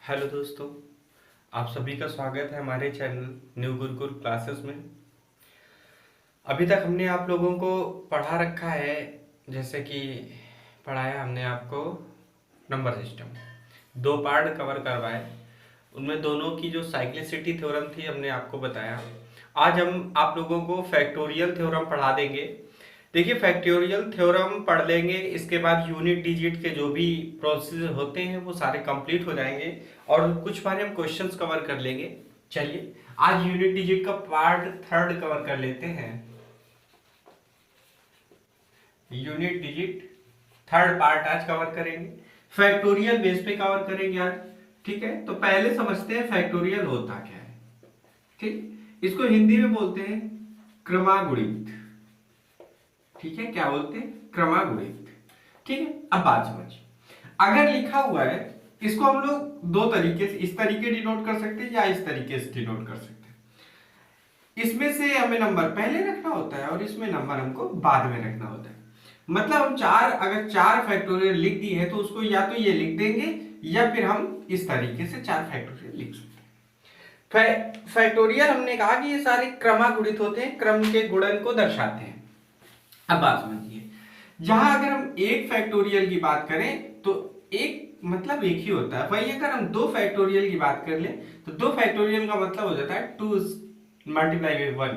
Hello दोस्तों, आप सभी का स्वागत है हमारे चैनल न्यू गुरुकुल क्लासेस में। अभी तक हमने आप लोगों को पढ़ा रखा है, जैसे कि पढ़ाया हमने आपको नंबर सिस्टम, दो पार्ट कवर करवाए। उनमें दोनों की जो साइक्लिसिटी थ्योरम थी हमने आपको बताया। आज हम आप लोगों को फैक्टोरियल थ्योरम पढ़ा देंगे। देखिए, फैक्टोरियल थ्योरम पढ़ लेंगे, इसके बाद यूनिट डिजिट के जो भी प्रोसेस होते हैं वो सारे कंप्लीट हो जाएंगे और कुछ बारे हम क्वेश्चंस कवर कर लेंगे। चलिए आज यूनिट डिजिट का पार्ट थर्ड कवर कर लेते हैं। यूनिट डिजिट थर्ड पार्ट आज कवर करेंगे, फैक्टोरियल बेस पे कवर करेंगे आज। ठीक है, तो पहले समझते हैं फैक्टोरियल होता क्या है। ठीक, इसको हिंदी में बोलते हैं क्रमागुणित। ठीक है, क्या बोलते हैं? क्रमागुणित। ठीक है, अब बात समझिए। अगर लिखा हुआ है, इसको हम लोग दो तरीके से, इस तरीके डिनोट कर सकते हैं या इस तरीके से डिनोट कर सकते हैं। इसमें से हमें नंबर पहले रखना होता है और इसमें नंबर हमको बाद में रखना होता है। मतलब हम अगर चार फैक्टोरियल लिख दी है तो उसको या तो ये लिख देंगे या फिर हम इस तरीके से चार फैक्टोरियल लिख सकते हैं। फैक्टोरियल हमने कहा कि ये सारे क्रमागुणित होते हैं, क्रम के गुणन को दर्शाते हैं। अब बात समझिए, जहां अगर हम एक फैक्टोरियल की बात करें तो एक मतलब एक ही होता है। वही अगर हम दो फैक्टोरियल की बात कर लें तो दो फैक्टोरियल का मतलब हो जाता है टू मल्टीप्लाई बाई वन।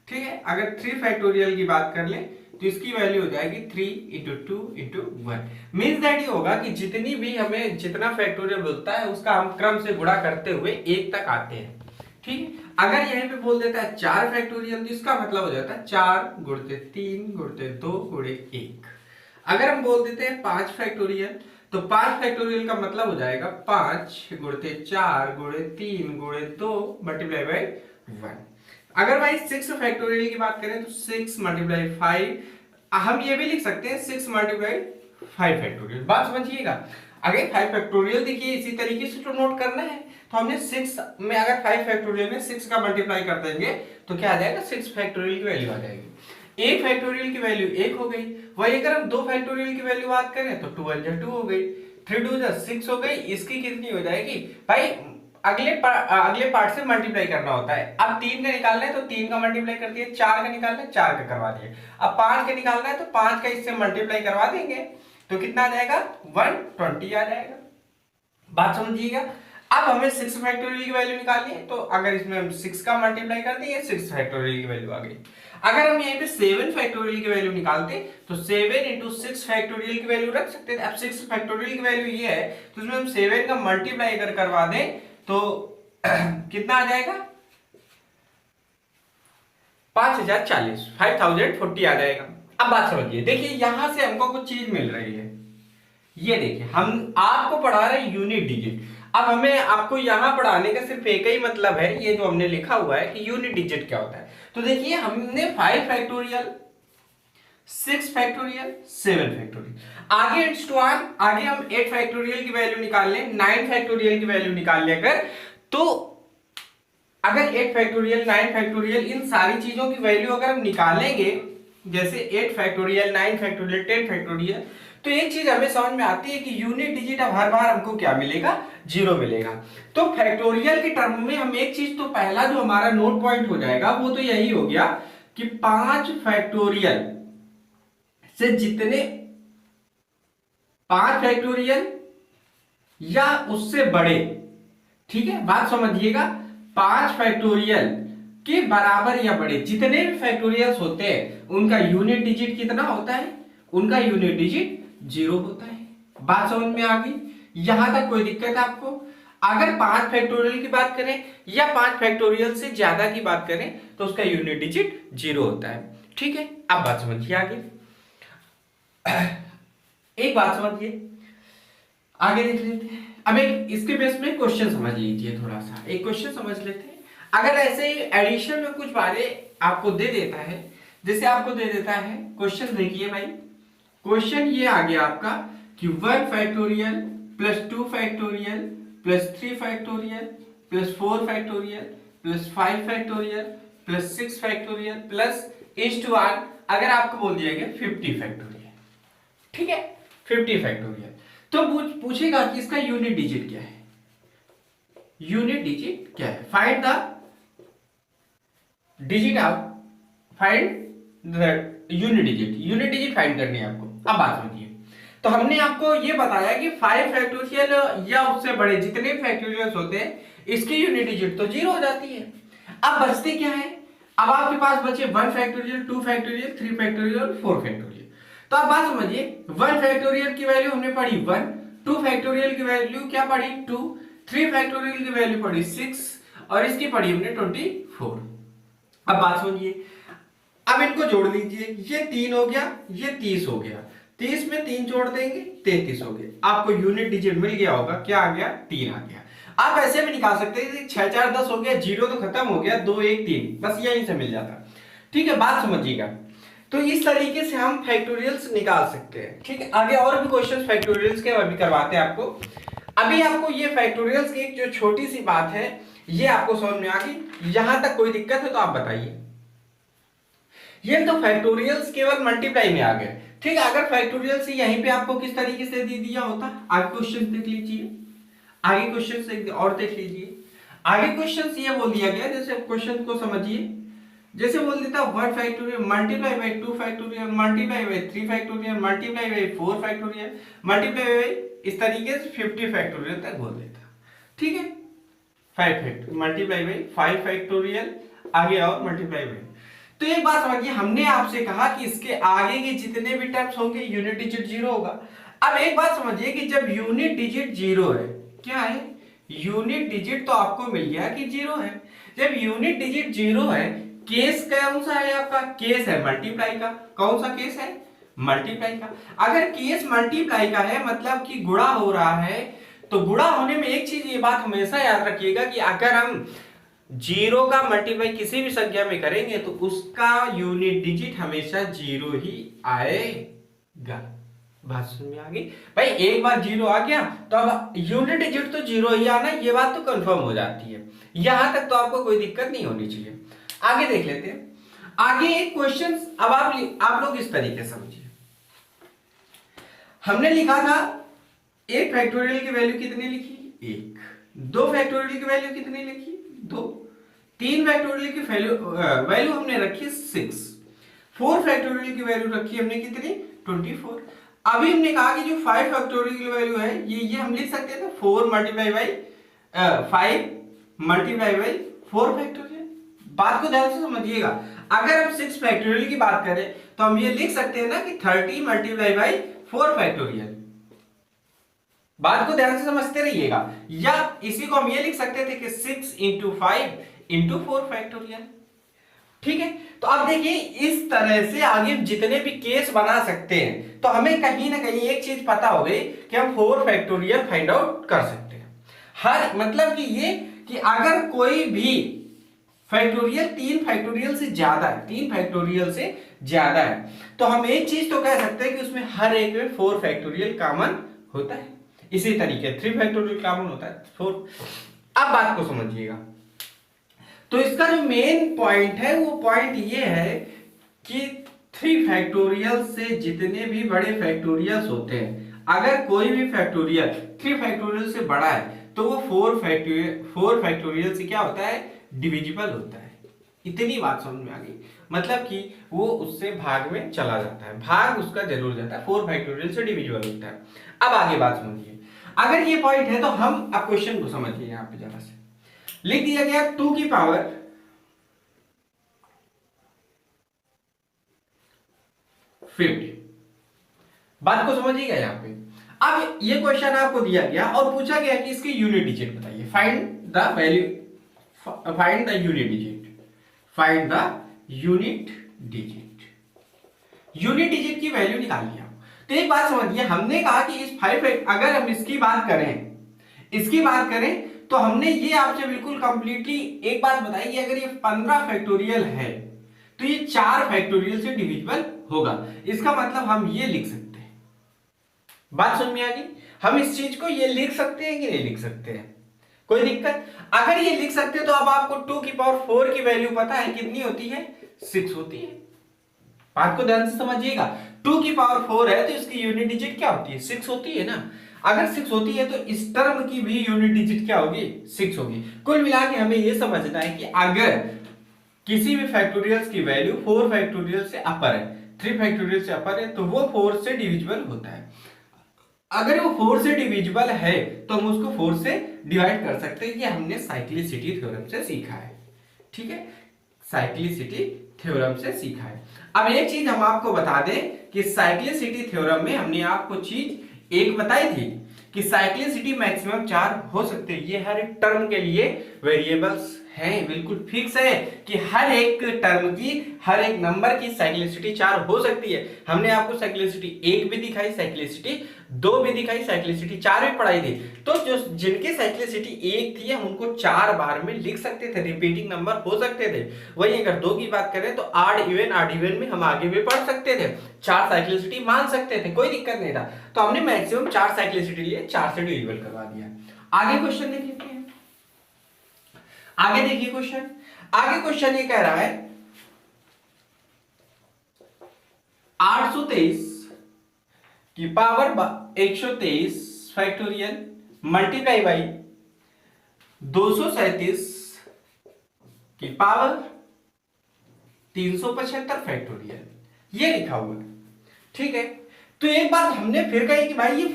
ठीक है, अगर थ्री फैक्टोरियल की बात कर लें तो इसकी वैल्यू हो जाएगी three into two into one. Means that ये होगा कि जितनी भी हमें जितना फैक्टोरियल मिलता है उसका हम क्रम से गुणा करते हुए एक तक आते हैं। ठीक है, अगर यहीं पे बोल देता है चार फैक्टोरियल तो इसका मतलब हो जाता है चार गुणते तीन गुणते दो गुणे एक। अगर हम बोल देते हैं पांच फैक्टोरियल तो पांच फैक्टोरियल का मतलब हो जाएगा पांच गुणते चार गुणे तीन गुणे दो मल्टीप्लाई बाई वन। अगर भाई सिक्स फैक्टोरियल की बात करें तो सिक्स मल्टीप्लाई फाइव, हम ये भी लिख सकते हैं सिक्स मल्टीप्लाई फाइव फैक्टोरियल। बात समझिएगा, अगर फाइव फैक्टोरियल देखिए इसी तरीके से तो नोट करना है, तो हमने सिक्स में अगर फाइव फैक्टोरियल में सिक्स का मल्टीप्लाई कर देंगे तो क्या आ जाएगा? सिक्स फैक्टोरियल की वैल्यू आ जाएगी। एक फैक्टोरियल की वैल्यू एक हो गई। वही अगर हम दो फैक्टोरियल की वैल्यू बात करें तो टू वन जा टू हो गई, थ्री टू जा सिक्स हो गई। इसकी कितनी हो जाएगी भाई? अगले पार्ट से मल्टीप्लाई करना होता है। अब तीन का निकालना है तो तीन का मल्टीप्लाई कर दिए, चार का निकालना है चार का करवा दिए, अब पांच का निकालना है तो पांच का इससे मल्टीप्लाई करवा देंगे तो कितना आ जाएगा? 120 आ जाएगा। बात समझिएगा। अब हमें सिक्स फैक्टोरियल की वैल्यू निकालनी है तो अगर इसमें हम सिक्स का मल्टीप्लाई कर देंगे सिक्स फैक्टोरियल की वैल्यू आ गई। अगर हम यहीं पे सेवन फैक्टोरियल की वैल्यू निकालते तो सेवन इंटू सिक्स फैक्टोरियल की वैल्यू रख सकते थे। अब सिक्स फैक्टोरियल की वैल्यू ये है तो इसमें हम सेवन का मल्टीप्लाई अगर करवा दें तो कितना आ जाएगा? 5040, 5040 आ जाएगा। अब बात समझिए, देखिए यहां से हमको कुछ चीज मिल रही है। ये देखिए, हम आपको पढ़ा रहे हैं यूनिट डिजिट। अब हमें आपको यहां पढ़ाने का सिर्फ एक ही मतलब है, ये जो हमने लिखा हुआ है कि यूनिट डिजिट क्या होता है। तो देखिए हमने five factorial, six factorial, seven factorial, आगे इट्स टू वन, आगे हम एट फैक्टोरियल की वैल्यू निकाल लें, नाइन फैक्टोरियल की वैल्यू निकाल लें अगर, तो अगर एट फैक्टोरियल नाइन फैक्टोरियल इन सारी चीजों की वैल्यू अगर हम निकालेंगे, जैसे eight factorial nine factorial ten factorial, तो एक चीज हमें समझ में आती है कि यूनिट डिजिट अब हर बार हमको क्या मिलेगा? जीरो मिलेगा। तो फैक्टोरियल के टर्म में हम एक चीज, तो पहला जो हमारा नोट पॉइंट हो जाएगा वो तो यही हो गया कि पांच फैक्टोरियल से जितने, पांच फैक्टोरियल या उससे बड़े, ठीक है बात समझिएगा, पांच फैक्टोरियल के बराबर या बड़े जितने भी फैक्टोरियल्स होते हैं उनका यूनिट डिजिट कितना होता है? उनका यूनिट डिजिट जीरो होता है। बात समझ में आ गई? यहां तक कोई दिक्कत है आपको? अगर पांच फैक्टोरियल की बात करें या पांच फैक्टोरियल से ज्यादा की बात करें तो उसका यूनिट डिजिट जीरो होता है। ठीक है, अब बात समझिए आगे। एक बात समझिए, आगे देख लेते हैं। अब एक इसके बेस में क्वेश्चन समझ लीजिए, थोड़ा सा एक क्वेश्चन समझ लेते हैं। अगर ऐसे ही एडिशन में कुछ बारे आपको दे देता है, जैसे आपको दे देता है क्वेश्चन, देखिए भाई क्वेश्चन ये आ गया आपका कि one factorial plus two factorial plus three factorial plus four factorial plus five factorial plus six factorial plus is two one, अगर आपको बोल दिया गया 50 फैक्टोरियल। ठीक है, 50 फैक्टोरियल, तो पूछेगा कि इसका यूनिट डिजिट क्या है। यूनिट डिजिट क्या है, find the digit of, find the unit digit find करनी है आपको। अब बात समझिए, तो हमने आपको ये बताया कि 5 फैक्टोरियल या उससे बड़े जितने फैक्टोरियल्स होते हैं इसकी यूनिट डिजिट तो 0 हो जाती है। अब बचते क्या है, अब आपके पास बचे 1 फैक्टोरियल, 2 फैक्टोरियल, 3 फैक्टोरियल, 4 फैक्टोरियल। तो अब बात समझिए, 1 फैक्टोरियल की वैल्यू हमने पढ़ी 1, 2 फैक्टोरियल की वैल्यू क्या पढ़ी 2, 3 फैक्टोरियल की वैल्यू पढ़ी 6 और इसकी पढ़ी हमने 24। अब बात सुनिए, अब इनको जोड़ लीजिए, ये 3 हो गया, ये 30 हो गया, 30 में 3 जोड़ देंगे 33 हो गया। आपको यूनिट डिजिट मिल गया होगा, क्या आ गया 3 आ गया। आप ऐसे भी निकाल सकते हैं 6 4 10 हो गया, 0 तो खत्म हो गया, 2 1 3, बस यहीं से मिल जाता। ठीक है, बात समझिएगा। तो इस तरीके से हम फैक्टोरियल्स निकाल सकते हैं। ठीक है, आगे और भी क्वेश्चंस फैक्टोरियल्स के अभी करवाते हैं आपको। अभी आपको ये फैक्टोरियल्स की एक जो छोटी सी बात है ये आपको समझ में आ गई, यहां तक कोई दिक्कत है तो आप बताइए। ये तो फैक्टोरियल्स केवल मल्टीप्लाई में आ गए। ठीक है, अगर फैक्टोरियल्स यहीं पे आपको किस तरीके से दे दिया होता, आगे क्वेश्चन देख लीजिए, आगे क्वेश्चन और देख लीजिए। आगे क्वेश्चन ये बोल दिया गया, जैसे क्वेश्चन को समझिए, जैसे बोल देता 1 factorial multiply by 2 factorial multiply by 3 factorial multiply by 4 factorial multiply by, इस तरीके से 50 फैक्टोरियल तक बोल देता। ठीक है, 5 फैक्टोरियल मल्टीप्लाई बाय 5 फैक्टोरियल, आगे और मल्टीप्लाई बाय। तो एक बात समझिए, हमने आपसे कहा कि इसके आगे के जितने भी टर्म्स होंगे यूनिट डिजिट 0 होगा। अब एक बात समझिए कि जब यूनिट डिजिट 0 है, क्या है यूनिट डिजिट तो आपको मिल गया कि 0 है। जब यूनिट डिजिट 0 है, केस कौन सा है आपका, केस है मल्टीप्लाई का। कौन सा केस है, मल्टीप्लाई का। अगर केस मल्टीप्लाई का है मतलब कि गुणा हो रहा है, तो गुणा होने में एक चीज ये बात हमेशा याद रखिएगा कि अगर हम 0 का मल्टीप्लाई किसी भी संख्या में करेंगे तो उसका यूनिट डिजिट हमेशा 0 ही आएगा। बात समझ में आ गई भाई, एक बार 0 आ गया तो अब यूनिट डिजिट तो 0 ही आना, ये बात तो कंफर्म हो जाती है। यहां तक तो आपको कोई दिक्कत नहीं होनी चाहिए। आगे देख लेते हैं, आगे एक क्वेश्चन। अब आप लोग इस तरीके से समझिए, हमने लिखा था 1 फैक्टोरियल की वैल्यू कितनी लिखी 1, 2 फैक्टोरियल की वैल्यू कितनी लिखी 2, 3 फैक्टोरियल की वैल्यू हमने रखी 6, 4 फैक्टोरियल की वैल्यू रखी हमने कितनी 24। अभी हमने कहा कि जो 5 फैक्टोरियल की वैल्यू है ये हम लिख सकते थे 4 multiply by 5 multiply by 4 factorial. बात को ध्यान से समझिएगा, अगर हम 6 फैक्टोरियल की बात करें तो हम ये लिख सकते हैं ना कि 30 मल्टीप्लाई बाई 4 फैक्टोरियल। बात को ध्यान से समझते रहिएगा, या इसी को हम ये लिख सकते थे कि 6 इंटू 5 इंटू 4 फैक्टोरियल। ठीक है, तो अब देखिए इस तरह से आगे जितने भी केस बना सकते हैं, तो हमें कहीं ना कहीं एक चीज पता हो गई कि हम 4 फैक्टोरियल फाइंड आउट कर सकते हैं। हर मतलब कि ये कि अगर कोई भी फैक्टोरियल 3 फैक्टोरियल से ज्यादा है, 3 फैक्टोरियल से ज्यादा है, तो हम एक चीज तो कह सकते हैं कि उसमें हर एक में 4 फैक्टोरियल कॉमन होता है। इसी तरीके 3 फैक्टोरियल कॉमन होता है 4। अब बात को समझिएगा, तो इसका जो मेन पॉइंट है वो पॉइंट ये है कि 3 फैक्टोरियल से जितने भी बड़े फैक्टोरियल्स होते हैं, अगर कोई भी फैक्टोरियल 3 फैक्टोरियल से बड़ा है तो वो 4 फैक्टोरियल से क्या होता है डिविजिबल होता है। इतनी बात समझ में आ गई, मतलब कि वो उससे भाग में चला जाता है, भाग उसका जरूर जाता है, 4 फैक्टोरियल से डिविजिबल होता है। अब आगे बात समझिए, अगर ये पॉइंट है तो हम अब क्वेश्चन को समझिए। यहां पे जरा से लिख दिया गया 2 की पावर 50। बात को समझिएगा यहां पे। अब ये क्वेश्चन आपको दिया गया और पूछा गया कि इसकी यूनिट डिजिट बताइए, find the value, find the unit digit, find the unit digit. Unit digit की वैल्यू निकालिए। तो एक बात समझिए, हमने कहा कि इस 5 अगर हम इसकी बात करें तो हमने ये आपसे बिल्कुल कंप्लीटली एक बात बताई कि अगर ये 15 फैक्टोरियल है तो ये 4 फैक्टोरियल से डिविजिबल होगा। इसका मतलब हम ये लिख सकते हैं। बात समझ में आ गई, हम इस चीज को ये लिख सकते हैं कि नहीं लिख सकते हैं, कोई दिक्कत? अगर ये लिख सकते हैं तो अब आपको 2 की पावर 4 की वैल्यू पता है कितनी होती है 6 होती है। बात को ध्यान से समझिएगा। 2 की पावर 4 है तो इसकी यूनिट डिजिट क्या होती है, 6 होती है ना। अगर 6 होती है तो इस टर्म की भी यूनिट डिजिट क्या होगी, 6 होगी। कुल मिला के हमें यह समझना है कि अगर किसी भी फैक्टोरियल की वैल्यू 4 फैक्टोरियल से अपर है, 3 फैक्टोरियल से अपर है, तो वो 4 से डिविजिबल होता है। अगर वो 4 से डिविजिबल है तो हम उसको 4 से डिवाइड कर सकते हैं। ये हमने साइक्लिसिटी थ्योरम से सीखा है, ठीक है, साइक्लिसिटी थ्योरम से सीखा है। अब एक चीज हम आपको बता दें कि साइक्लिसिटी थ्योरम में हमने आपको चीज एक बताई थी कि साइक्लिसिटी मैक्सिमम 4 हो सकते हैं। ये हर एक टर्म के लिए वेरिएबल्स हैं, बिल्कुल फिक्स है कि हर एक टर्म की, हर एक नंबर की साइक्लिसिटी 4 हो सकती है। हमने आपको साइक्लिसिटी 1 भी दिखाई, साइक्लिसिटी 2 भी दिखाई, साइक्लिसिटी 4 भी पढ़ाई थी। तो जो जिनकी साइक्लिसिटी 1 थी हम उनको 4 बार में लिख सकते थे, रिपीटिंग नंबर हो सकते थे। वही अगर 2 की बात करें तो ऑड इवन में हम आगे भी पढ़ सकते थे, 4 साइक्लिसिटी मान सकते थे, कोई दिक्कत नहीं था। तो हमने मैक्सिमम 4 साइक्लिसिटी लिए, 4 से डिविजिबल करवा दिया। आगे क्वेश्चन देख लेते हैं। आगे देखिए क्वेश्चन, आगे क्वेश्चन ये कह रहा है 823 की पावर 123 फैक्टोरियल मल्टीप्लाई बाई 237 की पावर 375 फैक्टोरियल, ये लिखा हुआ है, ठीक है। तो एक बात हमने फिर कही कि भाई ये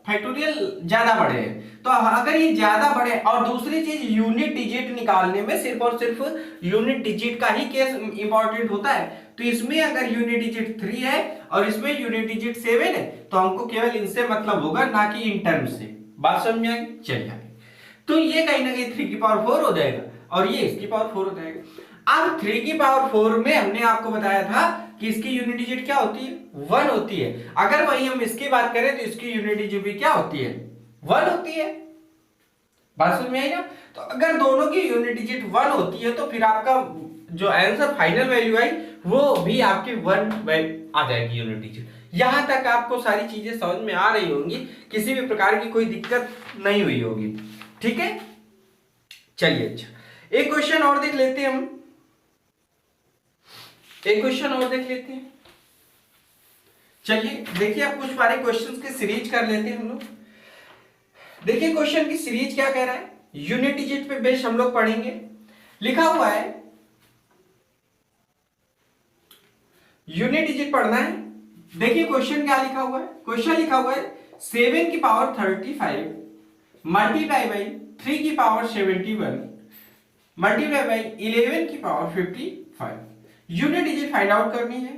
फैक्टोरियल ज्यादा बड़े हैं, तो अगर ये ज्यादा बड़े, और दूसरी चीज यूनिट डिजिट निकालने में सिर्फ और सिर्फ यूनिट डिजिट का ही केस इंपॉर्टेंट होता है। तो इसमें अगर यूनिट डिजिट 3 है और इसमें यूनिट डिजिट 7 है तो हमको केवल इनसे मतलब होगा, ना कि इन टर्म से। बात समझ में आई, चलिए आगे। तो ये कहीं ना कहीं 3 की पावर 4 हो जाएगा और ये इसकी पावर 4 हो जाएगा। अब 3 की पावर 4 में हमने आपको बताया था कि इसकी यूनिट डिजिट क्या होती है, 1 होती है। अगर वही हम इसकी बात करें तो इसकी यूनिट डिजिट भी क्या होती है, 1 होती है। बात समझ में आई ना। तो अगर दोनों की यूनिट डिजिट 1 होती है तो फिर आपका जो आंसर फाइनल वैल्यू आई वो भी आपकी 1 आ जाएगी यूनिट डिजिट। यहां तक आपको सारी चीजें समझ में आ रही होंगी, किसी भी प्रकार की कोई दिक्कत नहीं हुई होगी, ठीक है। चलिए अच्छा एक क्वेश्चन और देख लेते हैं हम, एक क्वेश्चन और देख लेते हैं। चलिए देखिए अब कुछ सारे क्वेश्चंस के सीरीज कर लेते हैं हम लोग। देखिए क्वेश्चन की सीरीज क्या कह रहा है, यूनिट डिजिट पे बेस हम लोग पढ़ेंगे। लिखा हुआ है यूनिट डिजिट पढ़ना है। देखिए क्वेश्चन क्या लिखा हुआ है, क्वेश्चन लिखा हुआ है 7 की पावर 35 मल्टीप्लाई बाई 3 की पावर 71 मल्टीप्लाई बाई 11 की power 55। Unit digit find out करनी है।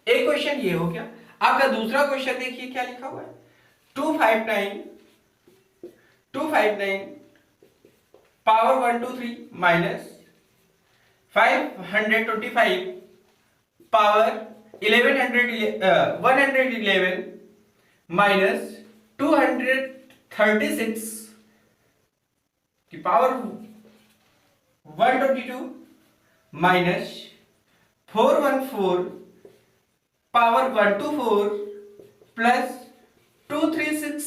एक क्वेश्चन ये हो गया। आपका दूसरा क्वेश्चन देखिए क्या लिखा हुआ है, 259 पावर 123 माइनस 525 पावर 111 माइनस 236 की power 122 minus 414 power 124 plus 236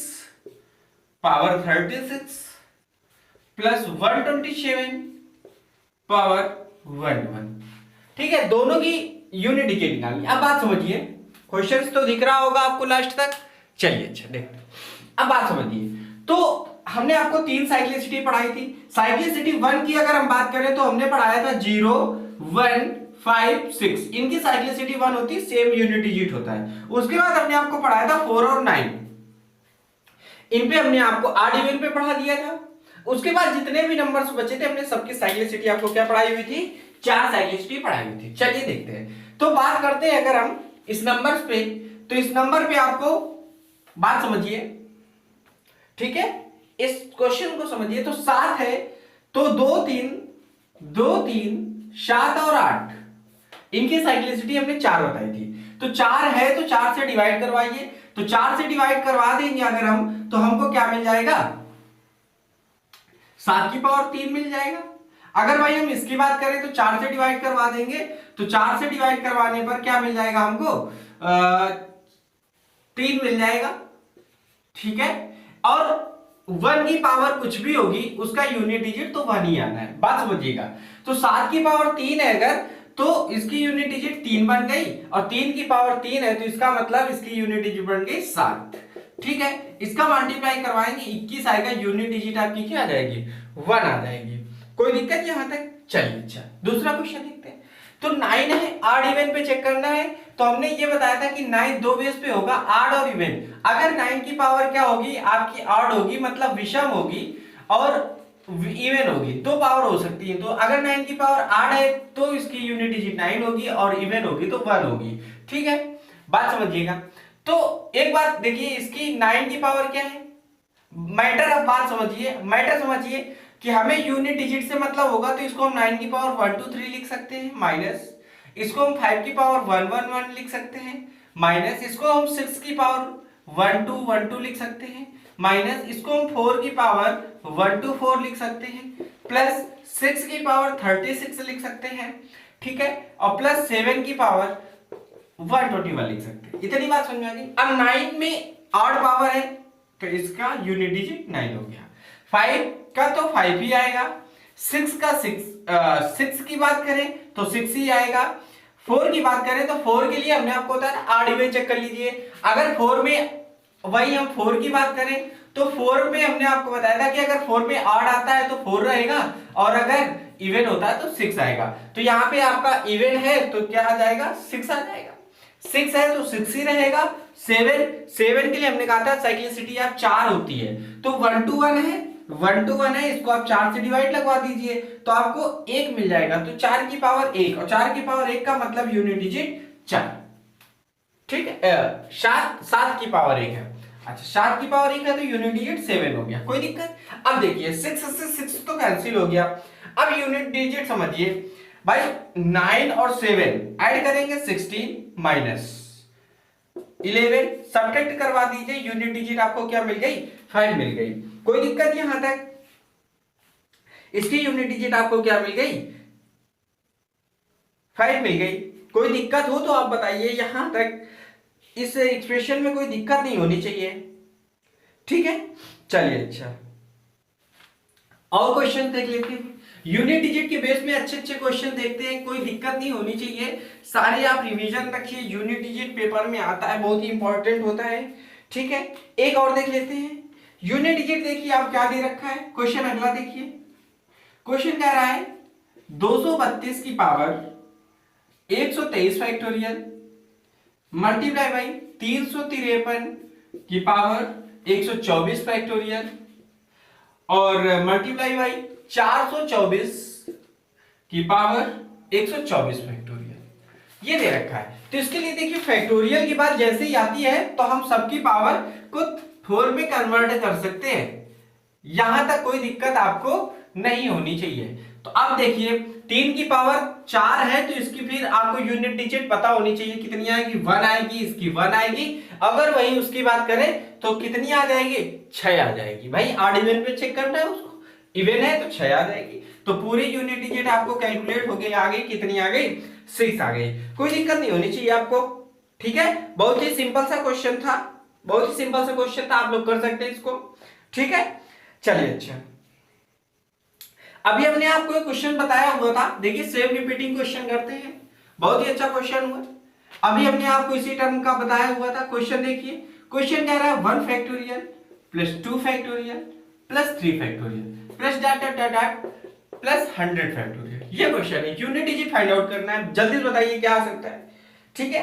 power 36 plus 127 power 11। ठीक है, दोनों की यूनिट डिजिट निकालनी। अब बात समझिए, क्वेश्चंस तो दिख रहा होगा आपको लास्ट तक। चलिए अच्छा देखते हैं, अब बात समझिए। तो हमने आपको 3 साइक्लिसिटी पढ़ाई थी। साइक्लिसिटी 1 की अगर हम बात करें तो हमने पढ़ाया था 0 1 5 6, इनकी साइक्लिसिटी 1 होती है, सेम यूनिट डिजिट होता है। उसके बाद हमने आपको पढ़ाया था 4 और 9, इन पे हमने आपको ऑड इवन पे पढ़ा दिया था। उसके बाद जितने भी नंबर्स बचे थे हमने सबकी साइक्लिसिटी आपको क्या पढ़ाई हुई थी, 4 साइक्लिसिटी पढ़ाई हुई थी। चलिए देखते हैं। तो बात करते हैं अगर हम इस नंबर्स पे, तो इस नंबर पे आपको बात समझिए, ठीक है, इस क्वेश्चन को समझिए। तो 7 है तो 2 3 7 और 8, इनकी साइक्लिसिटी हमने 4 बताई थी। तो 4 है तो 4 से डिवाइड करवाइए। तो 4 से डिवाइड करवा देंगे अगर हम, तो हमको क्या मिल जाएगा, 7 की पावर 3 मिल जाएगा। अगर भाई हम इसकी बात करें तो 4 से डिवाइड करवा देंगे, तो 4 से डिवाइड करवाने पर क्या मिल जाएगा हमको, 3 मिल जाएगा, ठीक है। और 1 की पावर कुछ भी होगी उसका यूनिट डिजिट तो 1 ही आना है, बात समझिएगा। तो 7 की पावर 3 है अगर, तो इसकी यूनिट डिजिट 3 बन गई और 3 की पावर 3 है तो इसका मतलब इसकी यूनिट डिजिट बन गई 7। ठीक है, इसका मल्टीप्लाई करवाएंगे 21 आएगा, यूनिट डिजिट आपकी क्या आ जाएगी 1 आ जाएगी। कोई दिक्कत यहां तक? चलिए अच्छा दूसरा क्वेश्चन देखते हैं। तो 9 है, आड इवन पे चेक करना है। तो हमने ये बताया था कि 9 दो बेस पे होगा, आड और इवन। अगर 9 की पावर क्या होगी आपकी आड होगी मतलब विषम होगी और इवन होगी, दो पावर हो सकती है। तो अगर 9 की पावर आड है तो इसकी यूनिट डिजिट 9 होगी और इवन होगी तो 1 होगी। ठीक है, बात समझिएगा। तो एक बात देखिए, इसकी 9 की पावर क्या है, मैटर, अब बात समझिए, मैटर समझिए कि हमें यूनिट डिजिट से मतलब होगा तो इसको हम 9 की पावर 1 2 3 लिख सकते हैं, माइनस इसको हम 5 की पावर 1 1 1 लिख सकते हैं, माइनस इसको हम 6 की पावर 1 2 1 2 लिख सकते हैं, माइनस इसको हम 4 की पावर 1 2 4 लिख सकते हैं, प्लस 6 की पावर 36 लिख सकते हैं। ठीक है, और प्लस 7 की पावर 121 लिख सकते हैं। इतनी बात समझ में आ गई। अब 9 में ऑड पावर है तो इसका यूनिट डिजिट 9 हो गया। 5 का तो 5 ही आएगा, 6 का 6 की बात करें तो 6 ही आएगा, 4 की बात करें तो 4 के लिए हमने आपको बताया आड इवन चेक कर लीजिए। अगर 4 में वही हम 4 की बात करें तो 4 में हमने आपको बताया था कि अगर 4 में आड आता है तो 4 रहेगा और अगर इवन होता है तो 6 आएगा। तो यहाँ पे आपका इवन है तो क्या आ जाएगा 6 आ जाएगा, 6 है तो 6 ही रहेगा। 7 के लिए हमने कहा था साइक्लिसिटी आप 4 होती है तो 1 to 1 है, 1 to 1 है, इसको आप 4 से डिवाइड लगवा दीजिए तो आपको 1 मिल जाएगा। तो 4 की पावर 1 और 4 की पावर 1 का मतलब यूनिट डिजिट 4। ठीक है, 7 की पावर 1 है, अच्छा 7 की पावर 1 है तो यूनिट डिजिट 7 हो गया। कोई दिक्कत? अब देखिए 6 से 6 तो कैंसिल हो गया। अब यूनिट डिजिट समझिए भाई, 9 और 7 ऐड करेंगे 16 माइनस 11 सब्ट्रैक्ट करवा दीजिए, यूनिट डिजिट आपको क्या मिल गई 5 मिल गई। कोई दिक्कत यहां तक? इसकी यूनिट डिजिट आपको क्या मिल गई 5 मिल गई। कोई दिक्कत हो तो आप बताइए, यहां तक इस एक्सप्रेशन में कोई दिक्कत नहीं होनी चाहिए। ठीक है, चलिए अच्छा और क्वेश्चन देख लेते हैं। यूनिट डिजिट के बेस में अच्छे अच्छे क्वेश्चन देखते हैं, कोई दिक्कत नहीं होनी चाहिए, सारे आप रिवीजन रखिए। यूनिट डिजिट पेपर में आता है, बहुत ही इंपॉर्टेंट होता है। ठीक है, एक और देख लेते हैं। यूनिट डिजिट देखिए आप क्या दे रखा है, क्वेश्चन अगला देखिए। क्वेश्चन कह रहा है 232 की पावर 123 फैक्टोरियल मल्टीप्लाई बाई 353 की पावर 124 फैक्टोरियल और मल्टीप्लाई बाई 424 की पावर 124 फैक्टोरियल, ये दे रखा है। तो इसके लिए देखिए फैक्टोरियल की बात जैसे ही आती है तो हम सबकी पावर को 4 में कन्वर्ट कर सकते हैं, यहां तक कोई दिक्कत आपको नहीं होनी चाहिए। तो अब देखिए 3 की पावर 4 है तो इसकी फिर आपको यूनिट डिजिट पता होनी चाहिए, कितनी आएगी 1 आएगी, इसकी 1 आएगी। अगर वही उसकी बात करें तो कितनी आ जाएगी 6 आ जाएगी। भाई आड इवन पे चेक करना है उसको, इवन है तो 6 आ जाएगी। तो पूरी यूनिट डिजिट आपको कैलकुलेट हो गई, आ गई, कितनी आ गई 6 आ गई। कोई दिक्कत नहीं होनी चाहिए आपको। ठीक है, बहुत ही सिंपल सा क्वेश्चन था, बहुत ही सिंपल सा क्वेश्चन था, आप लोग कर सकते हैं इसको। ठीक है, चलिए अच्छा अभी हमने आपको एक क्वेश्चन बताया हुआ था, देखिए सेम रिपीटिंग क्वेश्चन करते हैं, बहुत ही अच्छा क्वेश्चन हुआ। अभी हमने आपको इसी टर्म का बताया हुआ था। क्वेश्चन देखिए, क्वेश्चन कह रहा है 1 factorial plus 2 factorial plus 3 factorial plus dot dot dot plus 100 factorial. ये क्वेश्चन है, यूनिट डिजिट फाइंड आउट करना है, जल्दी से बताइए क्या आ सकता है। ठीक है,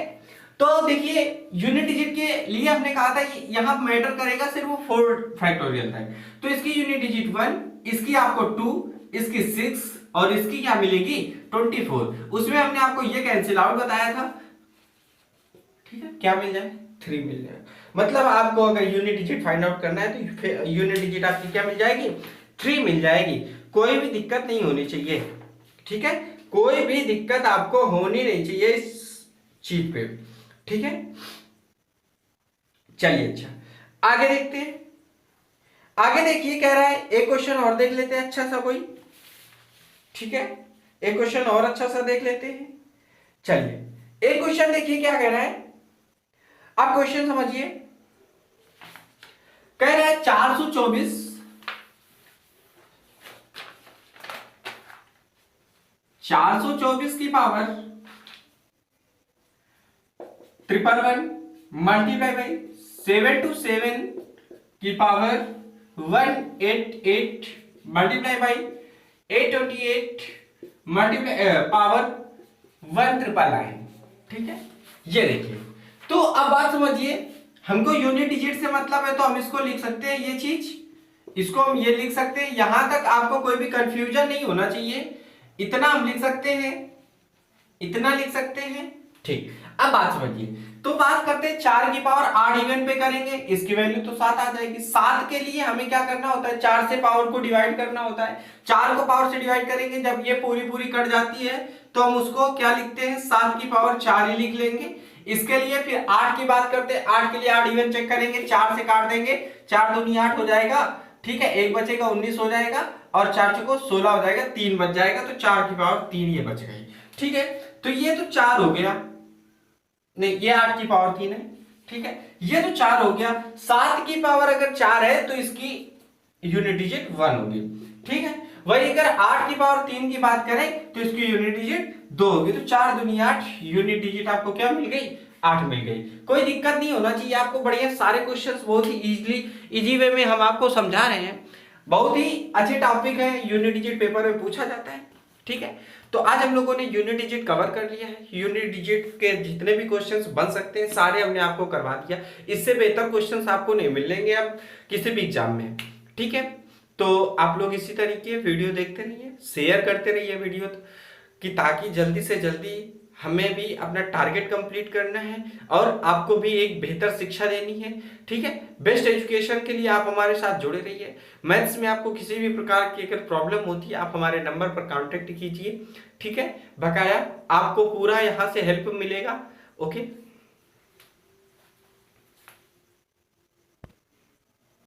तो देखिए यूनिट डिजिट के लिए हमने कहा था यहां मैटर करेगा सिर्फ वो 4 फैक्टोरियल तक। तो इसकी यूनिट डिजिट 1, इसकी आपको 2, इसकी 6 और इसकी क्या मिलेगी 24। उसमें हमने आपको ये कैंसिल आउट बताया था। ठीक है, क्या मिल जाए 3 मिल जाए। मतलब आपको अगर यूनिट डिजिट फाइंड आउट करना है तो यूनिट डिजिट आपकी क्या मिल जाएगी 3 मिल जाएगी। कोई भी दिक्कत नहीं होनी चाहिए। ठीक है, कोई भी दिक्कत आपको होनी नहीं चाहिए इस चीज पे। ठीक है, चलिए अच्छा आगे देखते हैं। आगे देखिए कह रहा है एक क्वेश्चन और देख लेते हैं अच्छा सा कोई। ठीक है, एक क्वेश्चन और अच्छा सा देख लेते हैं। चलिए एक क्वेश्चन देखिए क्या कह रहा है, आप क्वेश्चन समझिए। कह रहा है 424 524 की पावर 111 मल्टीप्लाई बाई 727 की power 188 multiply by 828 multiply power 1999। ठीक है, ये देखिए। तो अब बात समझिए, हमको यूनिट डिजिट से मतलब है तो हम इसको लिख सकते हैं, ये चीज इसको हम ये लिख सकते हैं। यहां तक आपको कोई भी कंफ्यूजन नहीं होना चाहिए, इतना हम लिख सकते हैं, इतना लिख सकते हैं। ठीक, अब बात समझिए। तो बात करते हैं 4 की पावर 8 इवन पे करेंगे, इसकी वैल्यू तो 7 आ जाएगी। 7 के लिए हमें क्या करना होता है, 4 से पावर को डिवाइड करना होता है। 4 को पावर से डिवाइड करेंगे, जब ये पूरी पूरी कट जाती है तो हम उसको क्या लिखते हैं, 7 की पावर 4 ही लिख लेंगे। इसके लिए फिर 8 की बात करते हैं, 8 के लिए 8 इवन चेक करेंगे, 4 से काट देंगे, 4 दूनी 8 हो जाएगा। ठीक है, एक बचेगा 19 हो जाएगा, और 4 चौको 16 हो जाएगा, 3 बच जाएगा, तो 4 की पावर 3 ये बच गई। ठीक है, तो ये तो 4 हो गया, नहीं ये 8 की पावर 3 है। ठीक है, ये तो 4 हो गया। 7 की पावर अगर 4 है तो इसकी यूनिट डिजिट 1 होगी। ठीक है, वही अगर 8 की पावर 3 की बात करें तो इसकी यूनिट डिजिट 2 होगी। तो 4 दूनी 8, यूनिट डिजिट आपको क्या मिल गई, 8 मिल गई। कोई दिक्कत नहीं होना चाहिए आपको, बढ़िया सारे क्वेश्चंस बहुत ही इजी वे में हम आपको समझा रहे हैं। बहुत ही अच्छे टॉपिक है, यूनिट डिजिट पेपर में पूछा जाता है। ठीक है, तो आज हम लोगों ने यूनिट डिजिट कवर कर लिया है। यूनिट डिजिट के जितने भी क्वेश्चंस बन सकते हैं सारे हमने आपको करवा दिया। इससे बेहतर क्वेश्चंस आपको नहीं मिलेंगे अब किसी भी एग्जाम में। ठीक है, तो आप लोग इसी तरीके वीडियो देखते रहिए, शेयर करते रहिए वीडियो कि ताकि जल्दी से जल्दी हमें भी अपना टारगेट कंप्लीट करना है और आपको भी एक बेहतर शिक्षा देनी है। ठीक है, बेस्ट एजुकेशन के लिए आप हमारे साथ जुड़े रहिए। मैथ्स में आपको किसी भी प्रकार की अगर प्रॉब्लम होती है आप हमारे नंबर पर कांटेक्ट कीजिए। ठीक है, बकाया आपको पूरा यहाँ से हेल्प मिलेगा। ओके।